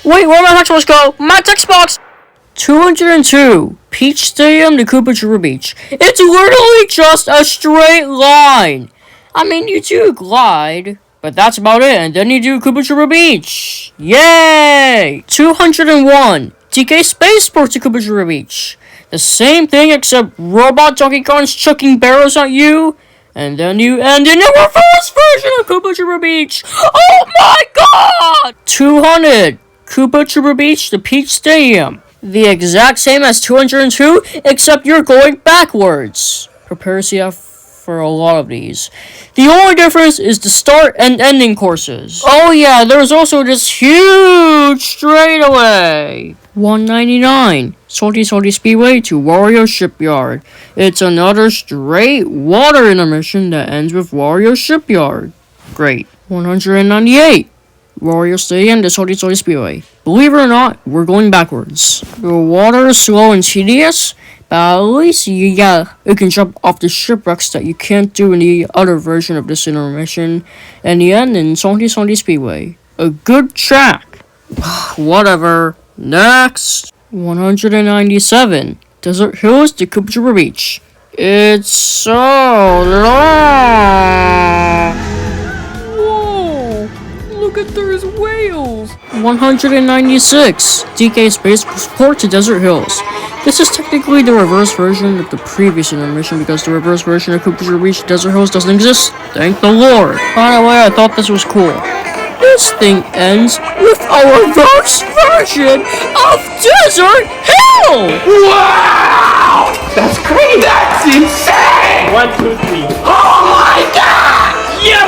Wait, where my text box go? My text box! 202, Peach Stadium to Koopa Beach. It's literally just a straight line. I mean, you do glide, but that's about it. And then you do Koopa Beach. Yay! 201, DK Spaceport to Koopa Beach. The same thing except Robot Donkey Kong's chucking barrels at you. And then you end in a reverse version of Koopa Beach. Oh my god! 200, Koopa Beach to Peach Stadium. The exact same as 202, except you're going backwards. Prepare yourself for a lot of these. The only difference is the start and ending courses. Oh yeah, there's also this huge straightaway. 199, Salty Speedway to Wario Shipyard. It's another straight water intermission that ends with Wario Shipyard. Great. 198, Wario Stadium to Salty Speedway. Believe it or not, we're going backwards. The water is slow and tedious, but at least you can jump off the shipwrecks that you can't do in the other version of this intermission. And the end in Salty Speedway. A good track. Whatever. Next. 197, Desert Hills to Koopa Beach. It's so long. Look at those whales! 196, DK Spaceport to Desert Hills. This is technically the reverse version of the previous intermission because the reverse version of Koopa Beach Desert Hills doesn't exist. Thank the Lord. By the way, I thought this was cool. This thing ends with a reverse version of Desert Hill! Wow! That's great! That's insane! 1, 2, 3. Oh my god! Yo!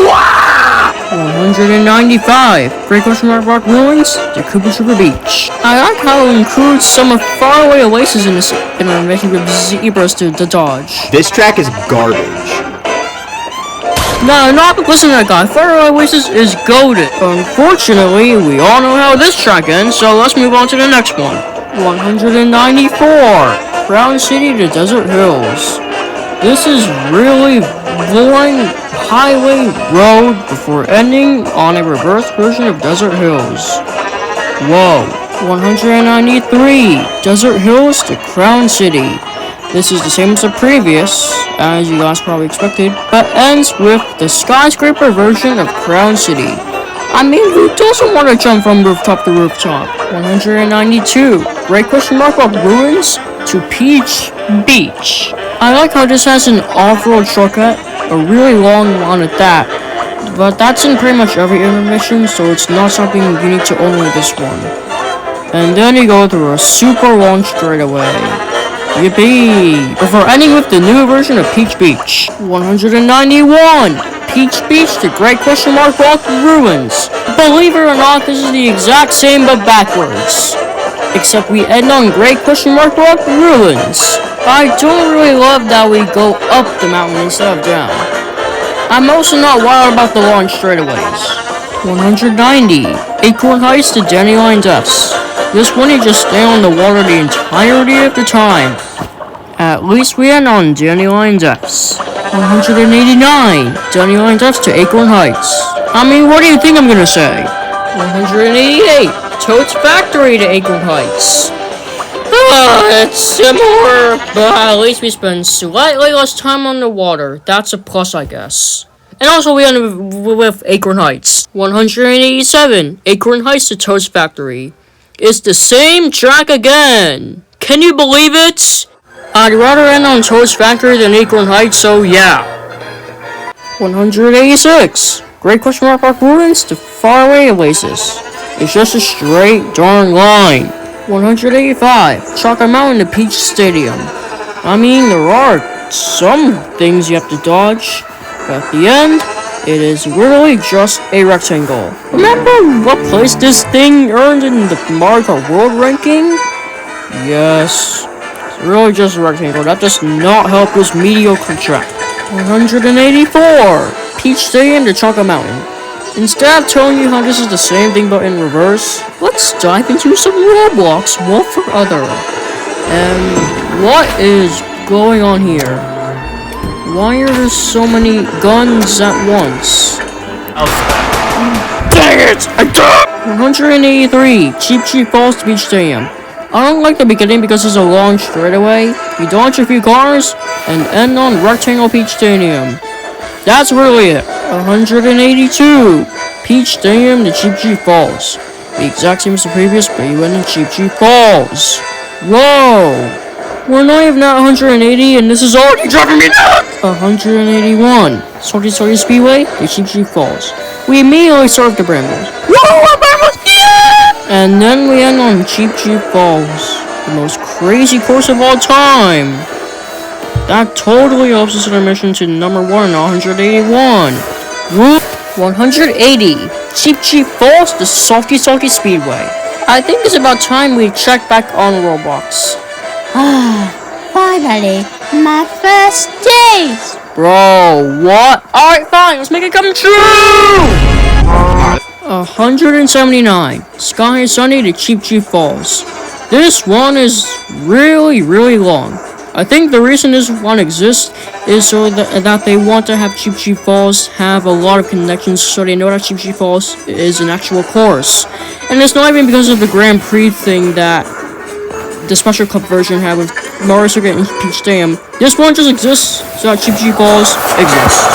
Wow! 195, Great Question Rock Ruins to Koopa Beach. I like how it includes some of Faraway Oasis in this intermission with zebras to dodge. This track is garbage. No, not listen to that guy. Faraway Oasis is goated. Unfortunately, we all know how this track ends, so let's move on to the next one. 194, Crown City to Desert Hills. This is really boring highway road before ending on a reverse version of Desert Hills. Whoa. 193, Desert Hills to Crown City. This is the same as the previous, as you guys probably expected, but ends with the skyscraper version of Crown City. I mean, who doesn't want to jump from rooftop to rooftop? 192, Great Question Mark Ruins to Peach Beach. I like how this has an off-road shortcut, a really long one at that, but that's in pretty much every intermission, so it's not something unique to only this one. And then you go through a super long straightaway. Yippee! Before ending with the new version of Peach Beach. 191! Peach Beach to Great Question Mark Rock Ruins. Believe it or not, this is the exact same but backwards. Except we end on Great Question Mark Rock Ruins. I don't really love that we go up the mountain instead of down. I'm also not wild about the long straightaways. 190, Acorn Heights to Dandelion Depths. This one you just stay on the water the entirety of the time. At least we end on Dandelion Depths. 189, Dandelion Depths to Acorn Heights. I mean, what do you think I'm gonna say? 188, Toad's Factory to Acorn Heights. It's similar, but at least we spend slightly less time on the water. That's a plus, I guess. And also we end with Acorn Heights. 187, Acorn Heights to Toad's Factory. It's the same track again. Can you believe it? I'd rather end on Toad's Factory than Acorn Heights, so yeah. 186, Great Question Mark Ruins to Faraway Oasis. It's just a straight darn line. 185, Choco Mountain to Peach Stadium. I mean, there are some things you have to dodge, but at the end, it is literally just a rectangle. Remember what place this thing earned in the Mario Kart World Ranking? Yes, it's really just a rectangle. That does not help this mediocre track. 184, Peach Stadium to Choco Mountain. Instead of telling you how this is the same thing but in reverse, let's dive into some Roblox One for Other. And what is going on here? Why are there so many guns at once? Dang it! I died! 183, Cheep Falls to Beach Stadium. I don't like the beginning because it's a long straightaway. You dodge a few cars and end on Rectangle Peach Stadium. That's really it. 182, Peach Stadium to Cheep Falls. The exact same as the previous, but you end in Cheep Falls. Whoa! We're not even at 180 and this is already driving me nuts! 181, Salty Speedway to Cheep Falls. We immediately start with the Brambles. Whoa, Brambles! Yeah! And then we end on Cheep Falls, the most crazy course of all time. That totally helps us intermission to number 1 on 181. 180, Cheep Falls to Salty Speedway. I think it's about time we check back on Roblox. Finally, my first days. Bro, what? Alright, fine, let's make it come true! 179, Sky and Sunny to Cheep Falls. This one is really long. I think the reason this one exists is so that they want to have Cheep Falls have a lot of connections so they know that Cheep Falls is an actual course. And it's not even because of the Grand Prix thing that the Special Cup version had with Mario Circuit and Peach Stadium. This one just exists so that Cheep Falls exists.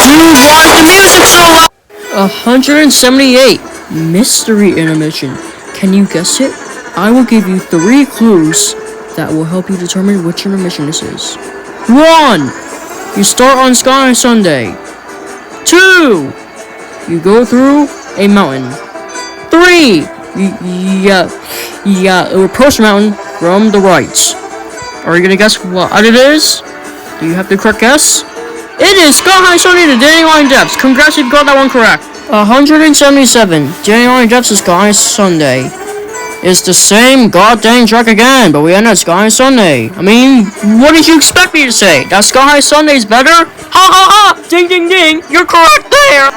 Dude, why is the music so loud? 178, Mystery Intermission. Can you guess it? I will give you 3 clues that will help you determine which intermission this is. 1, you start on Sky Sunday. 2, you go through a mountain. 3, you approach the mountain from the right. Are you gonna guess what it is? Do you have the correct guess? It is Sky Sunday to Dandelion Depths. Congrats, you got that one correct. 177, Dandelion Depths to Sky Sunday. It's the same goddamn track again, but we end at Sky Sunday. I mean, what did you expect me to say? That Sky Sunday's better? Ha ha ha! Ding ding ding! You're correct there!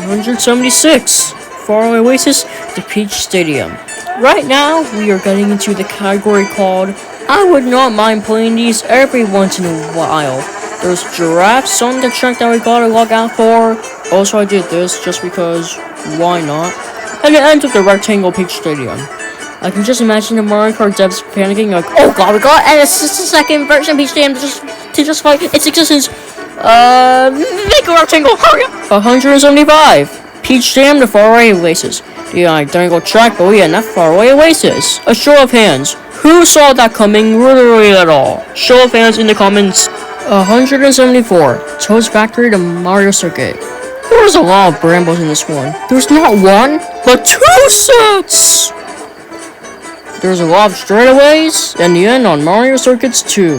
176, Faraway Oasis to Peach Stadium. Right now, we are getting into the category called I would not mind playing these every once in a while. There's giraffes on the track that we gotta log out for. Also, I did this just because, why not? And it ends with the Rectangle Peach Stadium. I can just imagine the Mario Kart devs panicking like, oh god, we got a second version of Peach Stadium to justify its existence. Make a rectangle, hurry up! 175, Peach Stadium to Faraway Oasis. The identical track, but we end at Faraway Oasis. A show of hands. Who saw that coming literally at all? Show of hands in the comments. 174, Toad's Factory to Mario Circuit. There was a lot of brambles in this one. There's not 1, but 2 sets! There's a lot of straightaways, and the end on Mario Circuits 2.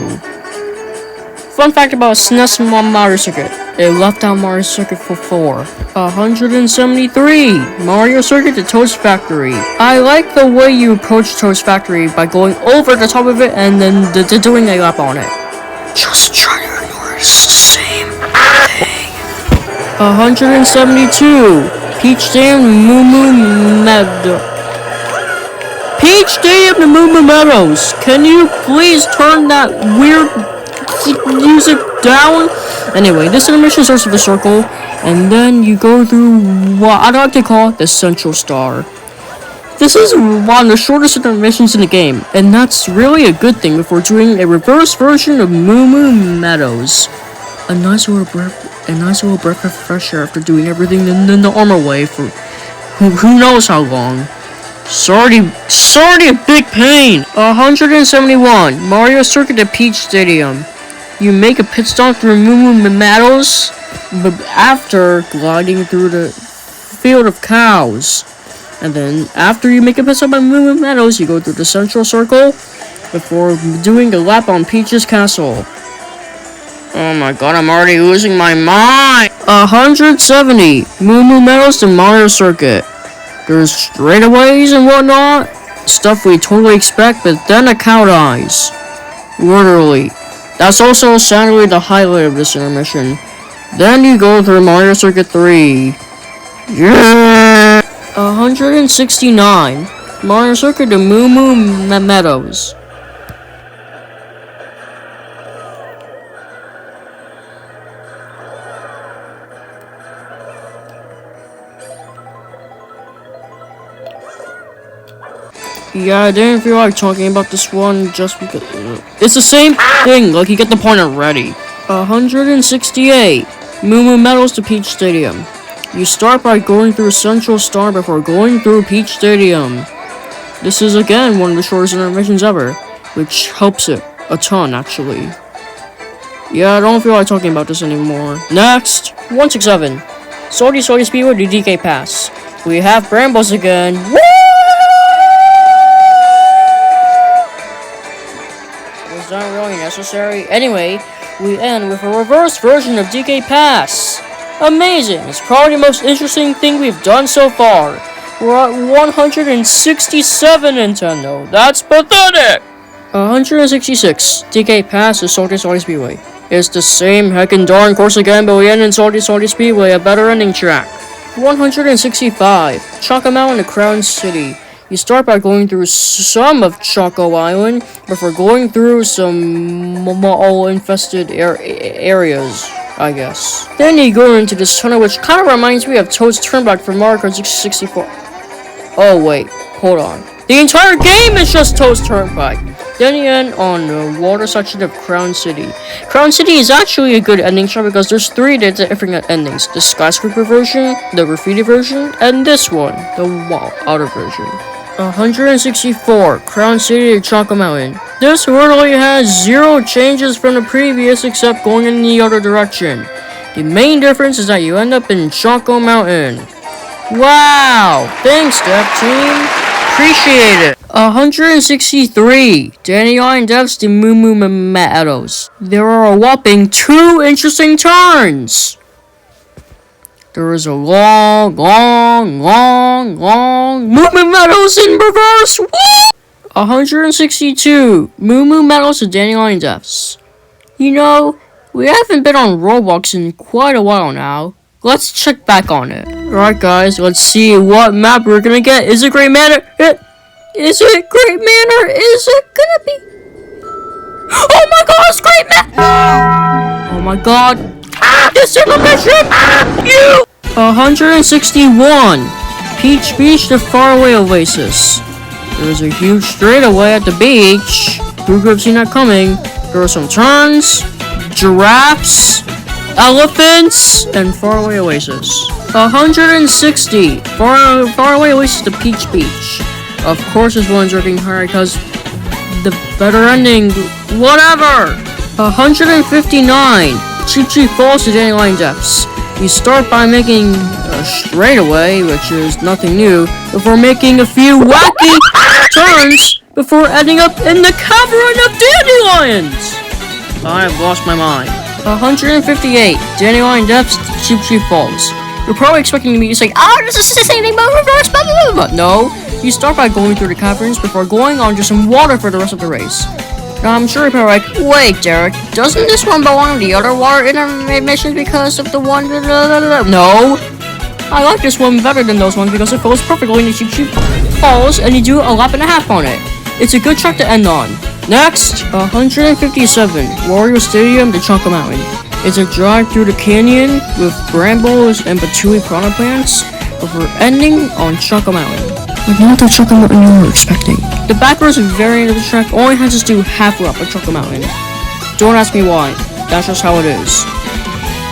Fun fact about SNES Mario Circuit. It left out Mario Circuit for 4. 173, Mario Circuit to Toad's Factory. I like the way you approach Toad's Factory by going over the top of it and then doing a lap on it. Just try to ignore it, it's the same thing. 172, Peach Stadium Meadows. Peach Stadium to Meadows. Can you please turn that weird music down? Anyway, this intermission starts with a circle, and then you go through what I'd like to call the Central Star. This is one of the shortest intermissions in the game, and that's really a good thing if we're doing a reverse version of Meadows. A nice little breath of fresh air after doing everything the normal way for who knows how long. Sorry, a big pain. 171, Mario Circuit to Peach Stadium. You make a pit stop through Meadows, but after gliding through the field of cows. And then after you make a pit stop at Meadows, you go through the central circle before doing a lap on Peach's Castle. Oh my god, I'm already losing my mind. 170, Meadows to Mario Circuit. There's straightaways and whatnot, stuff we totally expect, but then a cow dies. Literally. That's also sadly the highlight of this intermission. Then you go through Mario Circuit 3. Yeah! 169, Mario Circuit to Meadows. Yeah, I didn't feel like talking about this one just because it's the same thing. Like, you get the point already. 168. Moo Meadows to Peach Stadium. You start by going through Central Star before going through Peach Stadium. This is again one of the shortest intermissions ever, which helps it a ton actually. Yeah, I don't feel like talking about this anymore. Next, 167. Salty Speedway to DK Pass. We have Brambles again. Woo! Was not really necessary. Anyway, we end with a reverse version of DK Pass. Amazing! It's probably the most interesting thing we've done so far. We're at 167 Nintendo. That's pathetic! 166. DK Pass is Salty Speedway. It's the same heckin' darn course again, but we end in Salty Speedway, a better ending track. 165. Choco Mountain to Crown City. You start by going through some of Choco Island before going through some mall-infested areas, I guess. Then you go into this tunnel, which kind of reminds me of Toad's Turnback from Mario Kart 64. Oh wait, hold on. The entire game is just Toad's Turnpike. Then you end on the water section of Crown City. Crown City is actually a good ending track because there's 3 different endings. The skyscraper version, the graffiti version, and this one, the outer version. 164. Crown City to Choco Mountain. This literally has 0 changes from the previous except going in the other direction. The main difference is that you end up in Choco Mountain. Wow! Thanks, Dev Team. Appreciate it. 163. Dandelion Devs to Moo Meadows. There are a whopping 2 interesting turns. There is a long Moo Meadows in reverse. Woo! 162. Moo Meadows to Dandelion Devs. You know, we haven't been on Roblox in quite a while now. Let's check back on it. Alright guys, let's see what map we're gonna get. Is it Great Manor? Is it Great Manor? Is it gonna be... Oh my god, it's Great Manor! Oh my god. This intermission! You! 161. Peach Beach to Faraway Oasis. There is a huge straightaway at the beach. Who could have seen that coming? There are some turns, giraffes, elephants, and Faraway Oasis. 160. Faraway Oasis to Peach Beach. Of course this one's working hard because the better ending. Whatever. 159. Cheep Falls to Dandelion Depths. You start by making a straightaway, which is nothing new, before making a few wacky turns before ending up in the cavern of dandelions. I have lost my mind. 158. Dandelion Depths to Cheep Falls. You're probably expecting me to say, this is the same thing but reverse, blah, blah, blah. No, you start by going through the caverns before going on to some water for the rest of the race. Now, I'm sure you're probably like, wait, Derek, doesn't this one belong to the other water intermissions because of the one... No, I like this one better than those ones because it flows perfectly into Cheep Falls and you do a lap and a half on it. It's a good track to end on. Next, 157, Wario Stadium to Choco Mountain. It's a drive through the canyon with brambles and patchouli piranha plants before ending on Choco Mountain. But not the Choco Mountain you were expecting. The backwards variant of the track only has us do half lap of Choco Mountain. Don't ask me why, that's just how it is.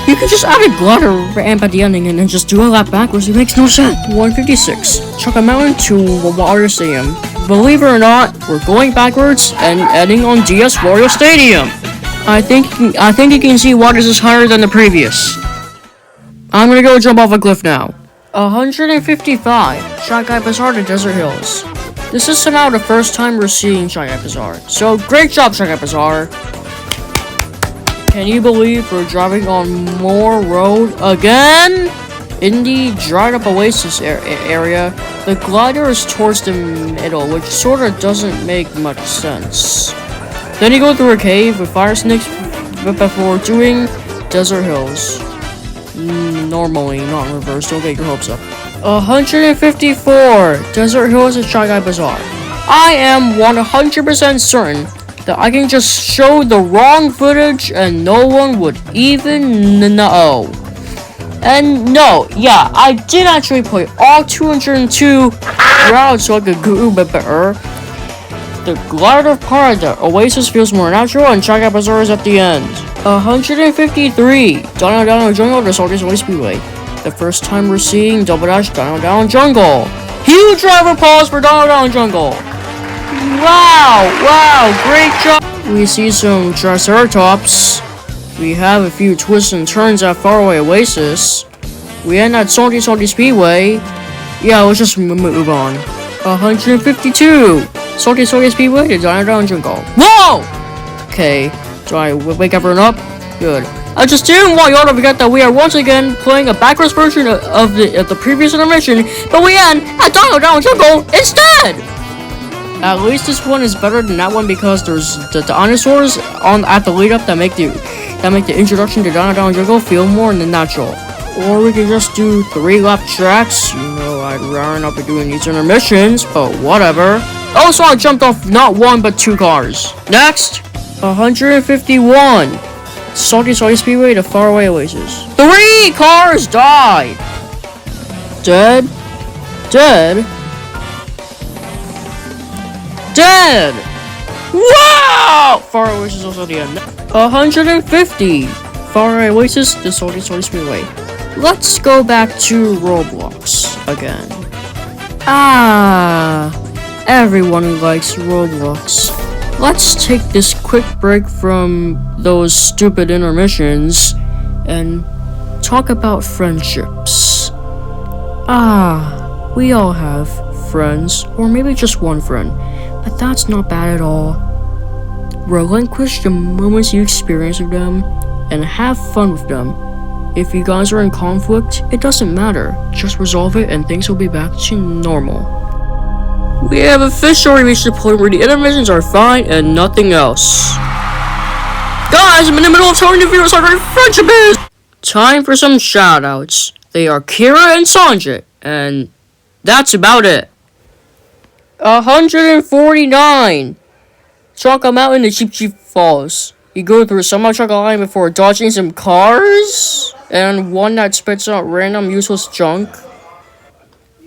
You could just add a glider ramp at the ending and then just do a lap backwards, it makes no sense. 156, Choco Mountain to Wario Stadium. Believe it or not, we're going backwards and ending on DS Wario Stadium. I think you can see why this is higher than the previous. I'm gonna go jump off a cliff now. 155, Shy Guy Bazaar to Desert Hills. This is somehow the first time we're seeing Shy Guy Bazaar. So great job, Shy Guy Bazaar. Can you believe we're driving on more road again? In the dried up Oasis area, the glider is towards the middle, which sorta doesn't make much sense. Then you go through a cave with fire snakes before doing Desert Hills. Normally, not in reverse, don't get your hopes up. 154, Desert Hills at Shy Guy Bazaar. I am 100% certain that I can just show the wrong footage and no one would even know. And no, I did actually play all 202 routes so I could go better. the glider part, the Oasis feels more natural, and Chaka Bazaar is at the end. 153. Dandelion Jungle, the Salty Speedway. The first time we're seeing Double Dash Dandelion Jungle. Huge driver pause for Dandelion Jungle. Wow, great job. We see some Triceratops. We have a few twists and turns at Faraway Oasis. We end at Salty Speedway. Yeah, let's just move on. 152. Salty Speedway to Dandelion Jungle. Whoa! Okay, do I wake everyone up? Good. I just didn't want y'all to forget that we are once again playing a backwards version of the previous intermission, but we end at Dandelion Jungle instead! At least this one is better than that one because there's the dinosaurs at the lead up that make the introduction to Dandelion Jungle feel more than natural. Or we could just do 3-lap tracks. You know, I'd rather not be doing these intermissions, but whatever. Also, I jumped off not one but 2 cars. Next, 151. Salty Speedway to Faraway Oasis. 3 cars died. Dead. Wow! Faraway Oasis is also the end. 150. Faraway Oasis to Salty Speedway. Let's go back to Roblox again. Everyone likes Roblox. Let's take this quick break from those stupid intermissions and talk about friendships. We all have friends, or maybe just one friend, but that's not bad at all. Relinquish the moments you experience with them and have fun with them. If you guys are in conflict, it doesn't matter. Just resolve it and things will be back to normal. We have officially reached the point where the intermissions are fine and nothing else. Guys, I'm in the middle of telling the viewers how great friendship is! Time for some shoutouts. They are Kira and Sanjit, and that's about it. 149. Choco Mountain to Cheep Falls. You go through some Choco Line before dodging some cars, and one that spits out random useless junk.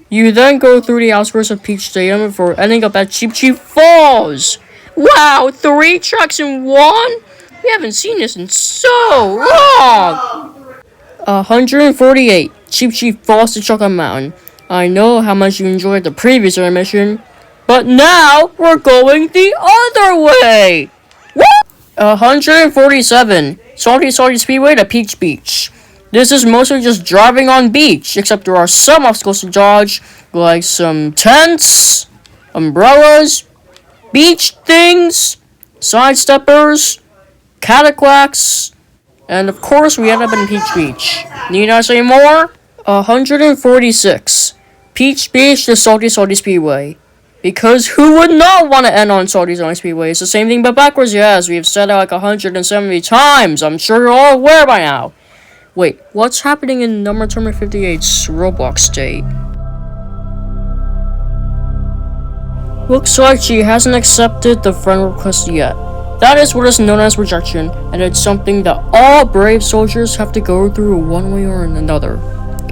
You then go through the outskirts of Peach Stadium before ending up at Cheep Falls. Wow, 3 tracks in 1? We haven't seen this in so long. 148. Cheep Falls to Choco Mountain. I know how much you enjoyed the previous intermission, but now we're going the other way. Woo! 147. Salty Speedway to Peach Beach. This is mostly just driving on beach, except there are some obstacles to dodge, like some tents, umbrellas, beach things, sidesteppers, cataquacks, and of course we end up in Peach Beach. Need I say more? 146. Peach Beach to Salty Speedway. Because who would not want to end on Salty Speedway? It's the same thing but backwards, yes. We have said it like 170 times. I'm sure you're all aware by now. Wait, what's happening in number 58's Roblox state? Looks like she hasn't accepted the friend request yet. That is what is known as rejection, and it's something that all brave soldiers have to go through one way or another.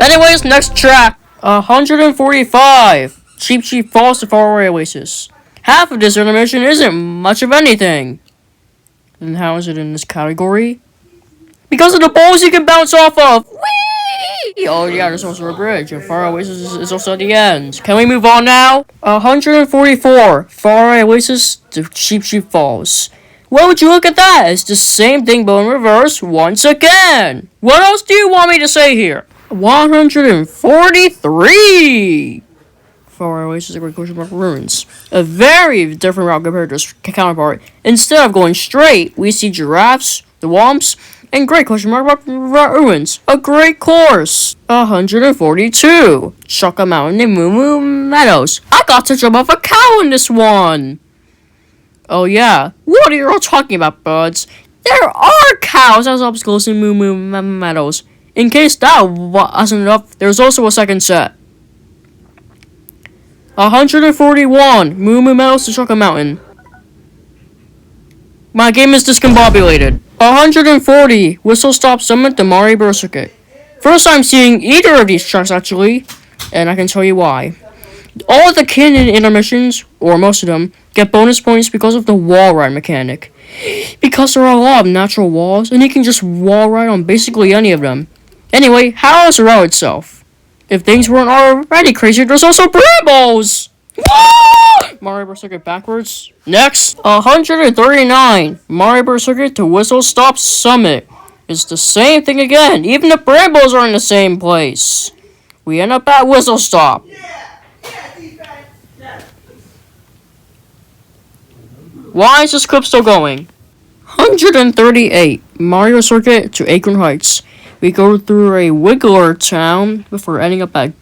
Anyways, next track. 145. Cheep Falls to Faraway Oasis. Half of this intermission isn't much of anything. And how is it in this category? Because of the balls you can bounce off of! Whee! Oh yeah, there's also a bridge, and Faraway Oasis is also at the end. Can we move on now? 144. Faraway Oasis to Cheep Falls. Well, would you look at that? It's the same thing but in reverse once again. What else do you want me to say here? 143. Faraway Oasis Great Question Mark Ruins. A very different route compared to its counterpart. Instead of going straight, we see giraffes, the Womps, and Great Question Mark Ruins. A great course. 142. Choco Mountain and Moo Meadows. I got to jump off a cow in this one. Oh yeah, what are you all talking about, buds? There are cows as obstacles in Moo Meadows. In case that wasn't enough, there's also a second set. 141. Moo Meadows to Choco Mountain. My game is discombobulated. 140. Whistle Stop Summit to Mari Circuit. First time seeing either of these tracks actually, and I can tell you why. All the kid in intermissions, or most of them, get bonus points because of the wall ride mechanic. Because there are a lot of natural walls, and you can just wall ride on basically any of them. Anyway, how is the route itself? If things weren't already crazy, there's also Brambles! Mario Bros. Circuit backwards. Next, 139. Mario Bros. Circuit to Whistle Stop Summit. It's the same thing again, even the Brambles are in the same place. We end up at Whistle Stop. Why is this clip still going? 138. Mario Circuit to Acorn Heights. We go through a Wiggler town before ending up at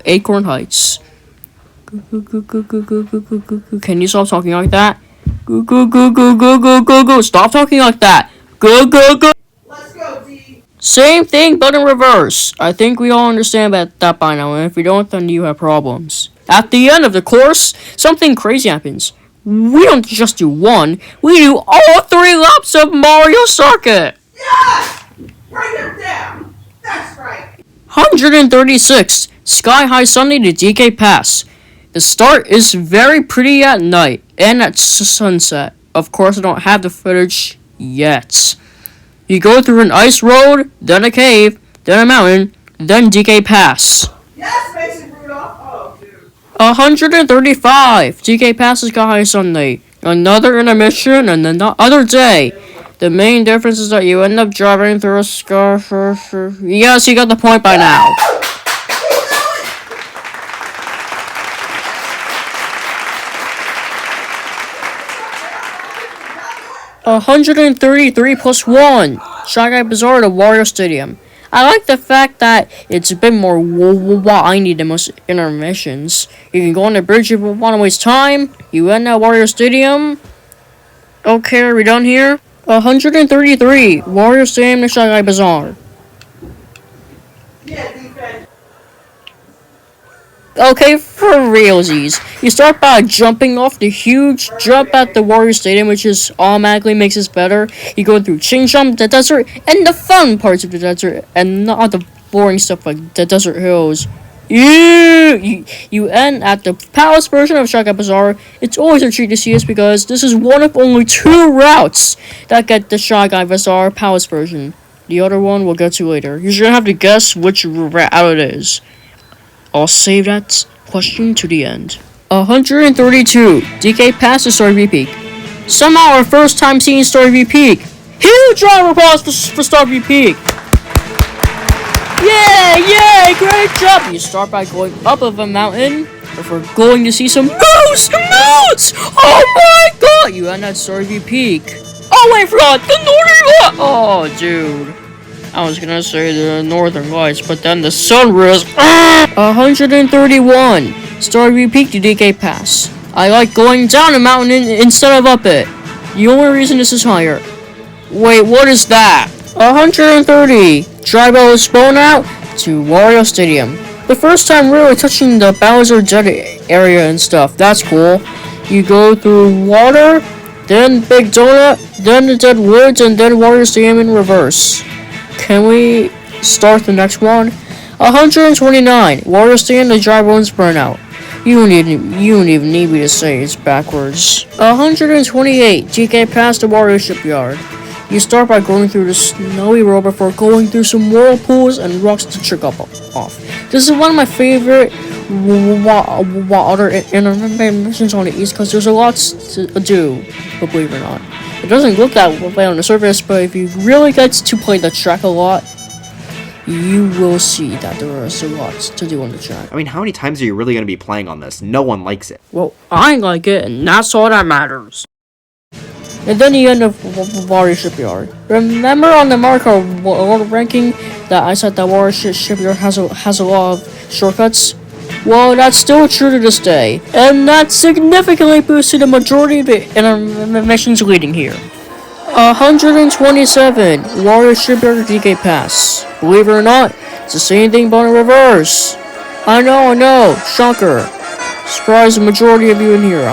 Acorn Heights. Can you stop talking like that? Stop talking like that. Let's go, D. Same thing, but in reverse. I think we all understand that by now, and if we don't, then you have problems. At the end of the course, something crazy happens. We don't just do one, we do all 3 laps of Mario Circuit! Yes! Bring them down! That's right! 136. Sky High Sunday to DK Pass. The start is very pretty at night and at sunset. Of course, I don't have the footage yet. You go through an ice road, then a cave, then a mountain, then DK Pass. Yes, Mason Rudolph! Oh, dude. 135. DK Pass is Sky High Sunday. Another intermission and another day. The main difference is that you end up driving through a scar. Yes, you got the point by now. 133 plus 1. Shy Guy Bazaar to Wario Stadium. I like the fact that it's a bit more windy than most intermissions. You can go on the bridge if you want to waste time. You end at Wario Stadium. Okay, are we done here? 133. Wario Stadium to Shy Guy Bazaar. Yeah, defense. Okay, for realsies. You start by jumping off the huge jump at the Wario Stadium, which is automatically makes this better. You go through Ching Jump, the desert, and the fun parts of the desert, and not the boring stuff like the desert hills. You end at the Palace version of Shy Guy Bazaar. It's always a treat to see this because this is one of only 2 routes that get the Shy Guy Bazaar Palace version. The other one we'll get to later. You're gonna have to guess which route it is. I'll save that question to the end. 132. DK Pass to Story V Peak. Somehow our first time seeing Story V Peak. Huge round of applause for Story V Peak. Yay, great job. You start by going up of a mountain before going to see some moose. Oh my god. You end at Story V Peak. Oh wait, I forgot the Northern Lights. Oh dude. I was gonna say the Northern Lights, but then the sun rose. 131. Story V Peak to DK Pass. I like going down a mountain instead of up it. The only reason this is higher. Wait, what is that? 130. Tribal Spawn Out to Wario Stadium. The first time really touching the Bowser Jet area and stuff. That's cool. You go through water, then Big Donut, then the Dead Woods, and then Wario Stadium in reverse. Can we start the next one? 129. Wario Stadium to Dry Bones Burnout. You don't even need me to say it's backwards. 128. DK Pass to Wario Shipyard. You start by going through the snowy road before going through some whirlpools and rocks to trick off. This is one of my favorite water intermissions on the East because there's a lot to do, but believe it or not. It doesn't look that way on the surface, but if you really get to play the track a lot, you will see that there is a lot to do on the track. I mean, how many times are you really going to be playing on this? No one likes it. Well, I like it, and that's all that matters. And then you end up Wario Shipyard. Remember on the Mario Kart World ranking that I said that Wario Shipyard has a lot of shortcuts? Well, that's still true to this day, and that significantly boosted the majority of the intermissions leading here. 127. Wario Shipyard DK Pass. Believe it or not, it's the same thing but in reverse. I know, shocker. Surprise the majority of you in here.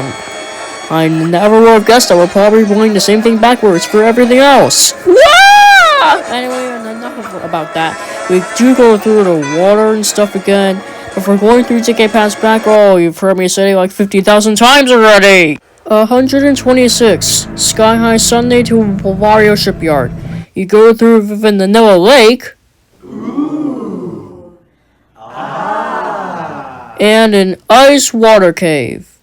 I never would have guessed that we're probably doing the same thing backwards for everything else. Wah! Anyway, enough about that. We do go through the water and stuff again before going through DK Pass back. Oh, you've heard me say it like 50,000 times already. 126. Sky High Sunday to Wario Shipyard. You go through Vanilla Lake. And an ice water cave.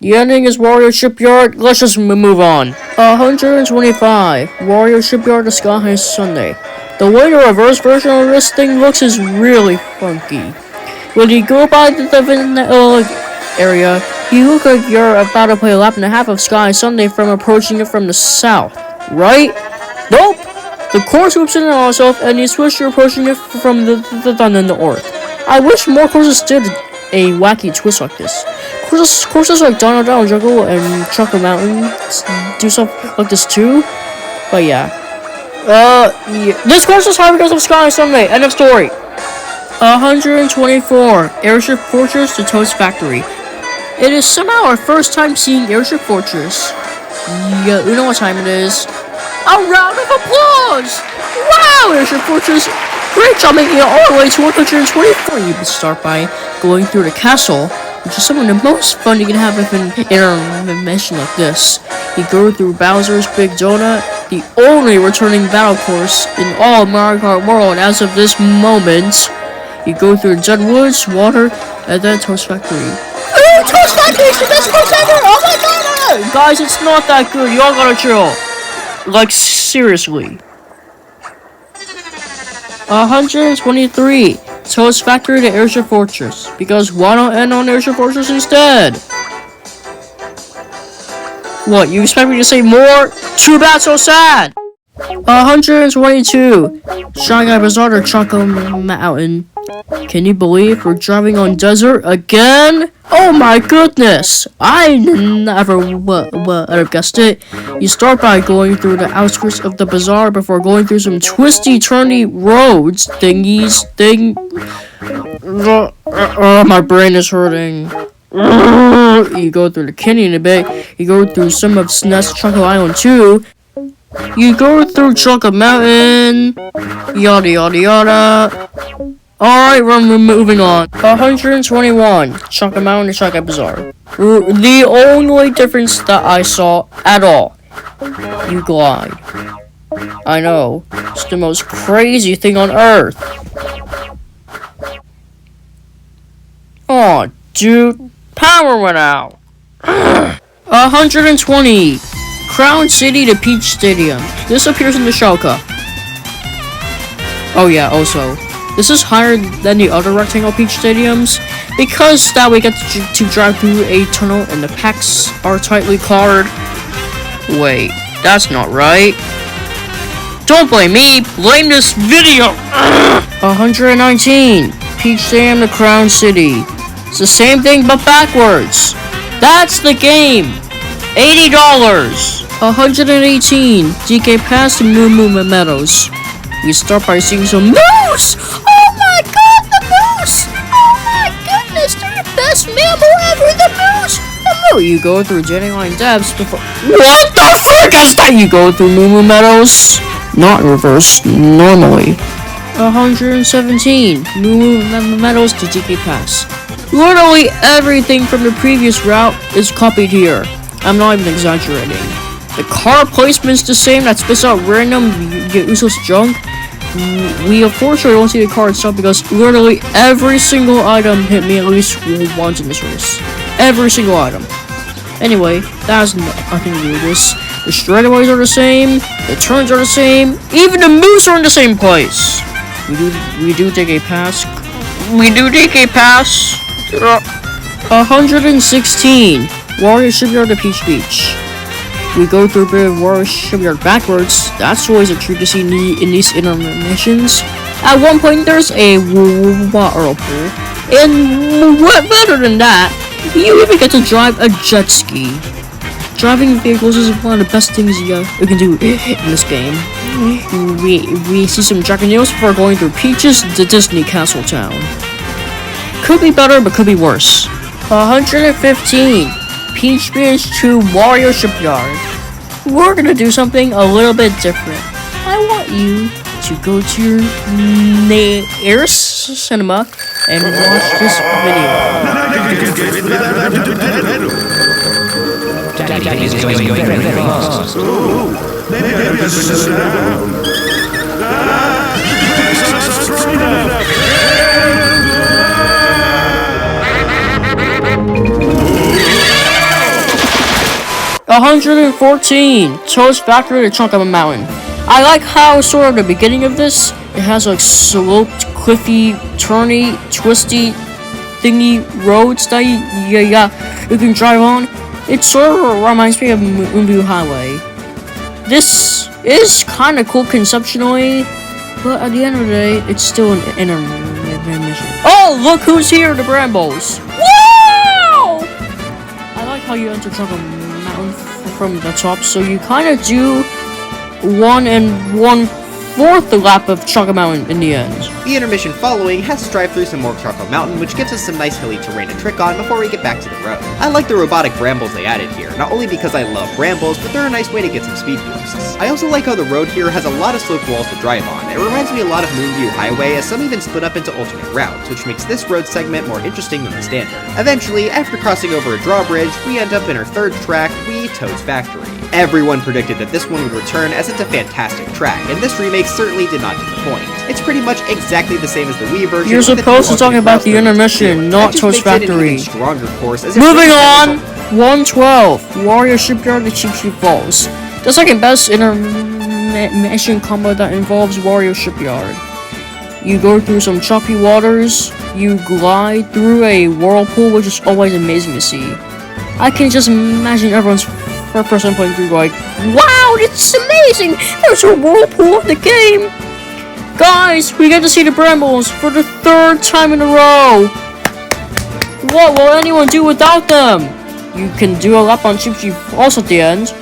The ending is Wario Shipyard. Let's just move on. 125. Wario Shipyard to Sky High Sunday. The way the reverse version of this thing looks is really funky. When you go by the vanilla area, you look like you're about to play a lap and a half of Sky Sunday from approaching it from the south, right? Nope! The course loops in on itself and you switch to approaching it from the north. I wish more courses did a wacky twist like this. Courses like Dandelion Jungle and Choco Mountain do stuff like this too. But yeah. This course is hard because of Sky Sunday. End of story. 124. Airship Fortress to Toast Factory. It is somehow our first time seeing Airship Fortress. Yeah, you know what time it is. A round of applause! Wow, Airship Fortress! Great job making it all the way to 124. You can start by going through the castle, which is some of the most fun you can have with an intermission like this. You go through Bowser's Big Donut, the only returning battle course in all Mario Kart World as of this moment. You go through Dead Woods, Water, and then Toast Factory. Oh, Toast Factory is the best course ever! Oh my god! Guys, it's not that good. Y'all gotta chill. Like, seriously. 123. Toast Factory to Airship Fortress. Because why not end on Airship Fortress instead? What, you expect me to say more? Too bad, so sad! 122. Shanghai Bazaar to Choco Mountain. Can you believe we're driving on desert again? Oh my goodness! I never would have guessed it. You start by going through the outskirts of the bazaar before going through some twisty-turny roads my brain is hurting. You go through the canyon a bit. You go through some of SNES Choco Island too. You go through Choco Mountain. Yada yada yada. Alright, we're moving on. 121. Choco Mountain and Choco Bazaar. The only difference that I saw at all. You glide. I know. It's the most crazy thing on earth. Aw, dude. Power went out. 120. Crown City to Peach Stadium. This appears in the Choco. Oh yeah, also. This is higher than the other rectangle Peach Stadiums, because that we get to drive through a tunnel and the packs are tightly covered. Wait, that's not right. Don't blame me, blame this video! 119. Peach Stadium to Crown City. It's the same thing but backwards. That's the game! $80! 118. DK Pass to Meadows. We start by seeing some moose! Oh my god, the moose! Oh my goodness, they're the best mammal ever, the moose! The moose! You go through Dandelion depths before— What the frick is that? You go through Moo Meadows. Not in reverse, normally. 117. Moo Meadows to DK Pass. Literally everything from the previous route is copied here. I'm not even exaggerating. The car placement's the same, that spits out random useless junk. We unfortunately won't see the car itself because literally every single item hit me at least once in this race. Every single item. Anyway, that has nothing to do with this. The straightaways are the same, the turns are the same, even the moves are in the same place. We do take a pass. 116. Wario Shipyard to Peach Beach. We go through a bit of Wario Shipyard backwards. That's always a treat to see in these intermissions. At one point, there's a water pool. And what better than that, you even get to drive a jet ski. Driving vehicles is one of the best things you can do in this game. We see some Jack and Nails before going through Peach's the Disney Castle Town. Could be better, but could be worse. 115. Peach Beach to Wario Shipyard. We're gonna do something a little bit different. I want you to go to your nearest cinema and watch this video. Daddy is going very fast. Maybe I should sit down. 114, Toast Factory to Chunk of a Mountain. I like how sort of the beginning of this, it has like sloped, cliffy, turny, twisty, thingy roads that you can drive on. It sort of reminds me of Moonview Highway. This is kind of cool conceptually, but at the end of the day, it's still an intermission. Oh, look who's here, the Brambles! Wow! I like how you enter Chunk of a Mountain from the top, so you kind of do 1 1/4 the lap of Choco Mountain in the end. The intermission following has to drive through some more Choco Mountain, which gives us some nice hilly terrain to trick on before we get back to the road. I like the robotic brambles they added here, not only because I love brambles, but they're a nice way to get some speed boosts. I also like how the road here has a lot of sloped walls to drive on. It reminds me a lot of Moonview Highway, as some even split up into alternate routes, which makes this road segment more interesting than the standard. Eventually, after crossing over a drawbridge, we end up in our third track, Wii Toad's Factory. Everyone predicted that this one would return as it's a fantastic track, and this remake certainly did not disappoint. It's pretty much exactly the same as the Wii version. You're supposed to talk about the intermission, not Toast Factory. Stronger course as moving on! 112, Warrior Shipyard to Cheep Falls. The second best intermission combo that involves Warrior Shipyard. You go through some choppy waters, you glide through a whirlpool, which is always amazing to see. I can just imagine everyone's first person playing through like, wow, it's amazing! There's a whirlpool in the game! Guys, we get to see the Brambles for the 3rd time in a row! What will anyone do without them? You can do a lap on Cheep Falls at the end.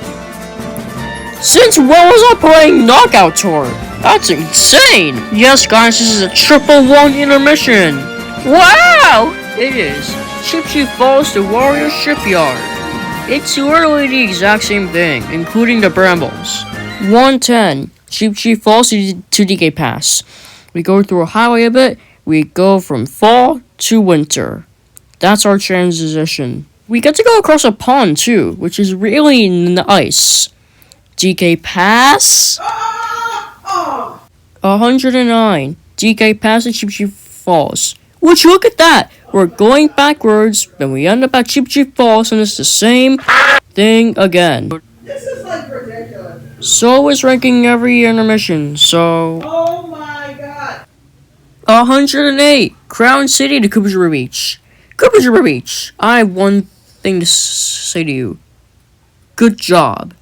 Since when was I playing Knockout Tour? That's insane! Yes, guys, this is a 111 intermission! Wow! It is. Cheep Falls to Warrior Shipyard. It's literally the exact same thing, including the Brambles. 110, Cheep Falls to DK Pass. We go through a highway a bit, we go from fall to winter. That's our transition. We get to go across a pond too, which is really nice. DK Pass? 109, DK Pass to Cheep Falls. Which, look at that! We're going backwards, then we end up at Cheep Falls, and it's the same thing again. This is like ridiculous. So is ranking every intermission, so... Oh my god. 108, Crown City to Cooper's Beach. Cooper's Beach, I have one thing to say to you. Good job.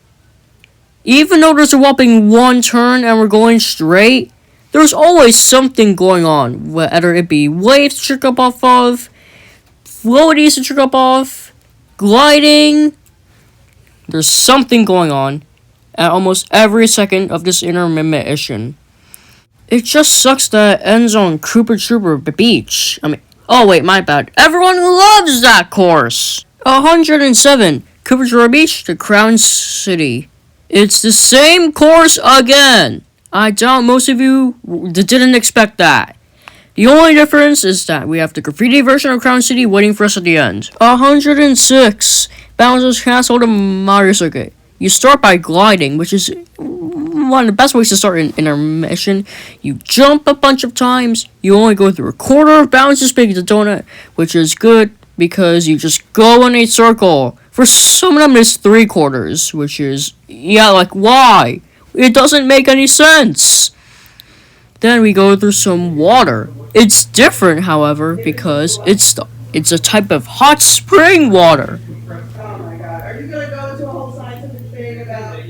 Even though there's a whopping 1 turn and we're going straight, there's always something going on, whether it be waves to trick up off of, floaties to trick up off, gliding. There's something going on at almost every second of this intermission. It just sucks that it ends on Cooper Beach. Oh wait, my bad. Everyone loves that course! 107, Cooper Beach to Crown City. It's the same course again! I doubt most of you didn't expect that. The only difference is that we have the graffiti version of Crown City waiting for us at the end. 106, Bowser's Castle to Mario Circuit. You start by gliding, which is one of the best ways to start an intermission. You jump a bunch of times, you only go through a quarter of Bowser's Big Donut, which is good because you just go in a circle. For some of them, it's 3/4, which is, yeah, like, why? It doesn't make any sense. Then we go through some water. It's different, however, because it's a type of hot spring water. Oh my god. Are you gonna go into a whole scientific thing about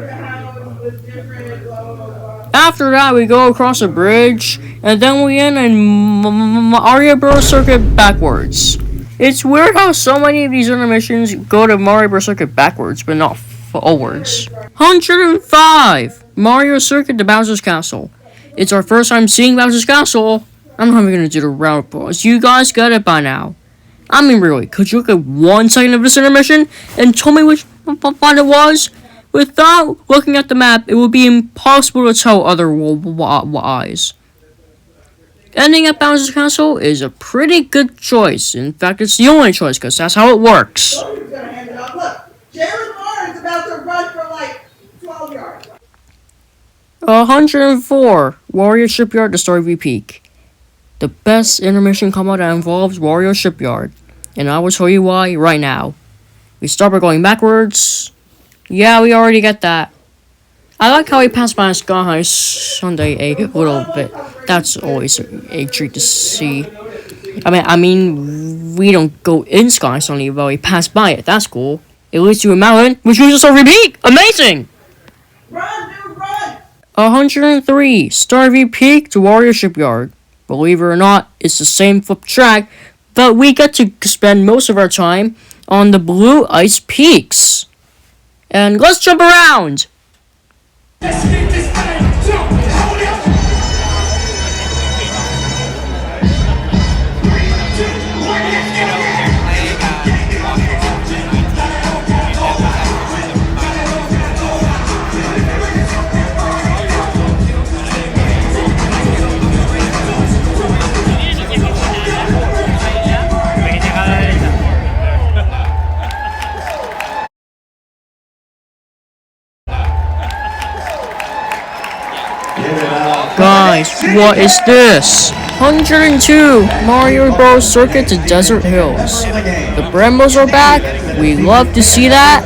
how it's different, blah blah blah? After that, we go across a bridge, and then we end in Mario Bros. Circuit backwards. It's weird how so many of these intermissions go to Mario Bros. Circuit backwards, but not forwards. 105, Mario Circuit to Bowser's Castle. It's our first time seeing Bowser's Castle. I'm not even gonna do the round applause. You guys get it by now. I mean, really, could you look at 1 second of this intermission and tell me which one it was? Without looking at the map, it would be impossible to tell otherwise. Ending at Bowser's Castle is a pretty good choice. In fact, it's the only choice, because that's how it works. Oh, he's gonna hand it off. Look, Jalen Warren's about to run for like 12 yards. 104, Warrior Shipyard to Starvey Peak. The best intermission combat that involves Warrior Shipyard. And I will tell you why right now. We start by going backwards. Yeah, we already get that. I like how we pass by Sky High Sunday a little bit. That's always a treat to see. I mean, we don't go in Sky Sunday, but we pass by it. That's cool. It leads to a mountain, which leads to Starvey Peak. Amazing! Run, dude, run! 103, Starvey Peak to Warrior Shipyard. Believe it or not, it's the same flip track, but we get to spend most of our time on the blue ice peaks. And let's jump around! Guys, what is this? 102, Mario Bros. Circuit to Desert Hills. The Brembos are back. We love to see that.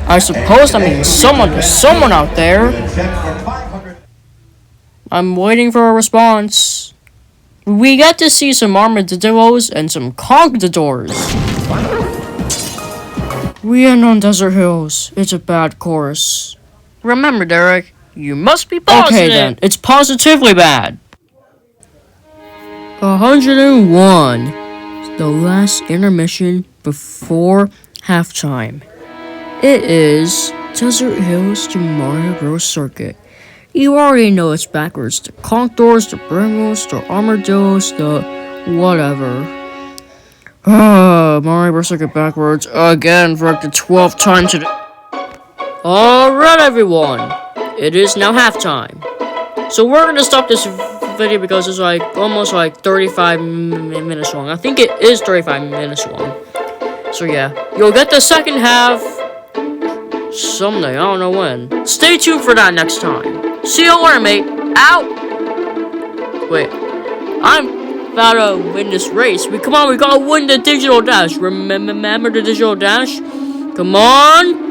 I suppose that means someone out there. I'm waiting for a response. We get to see some armadillos and some conquistadors. We end on Desert Hills. It's a bad course. Remember, Derek, you must be positive. Okay then, it's positively bad. 101. The last intermission before halftime. It is Desert Hills to Mario Bros. Circuit. You already know it's backwards. The conquistadors, the Brembos, the armadillos, the whatever. Mario Bros. Circuit backwards again for like the 12th time today. Alright everyone, it is now halftime. So we're gonna stop this video because it's like almost like 35 minutes long. I think it is 35 minutes long. So yeah, you'll get the second half someday, I don't know when. Stay tuned for that next time. See you later, mate. Out! Wait, I'm about to win this race. Come on, we gotta win the digital dash. Remember the digital dash? Come on!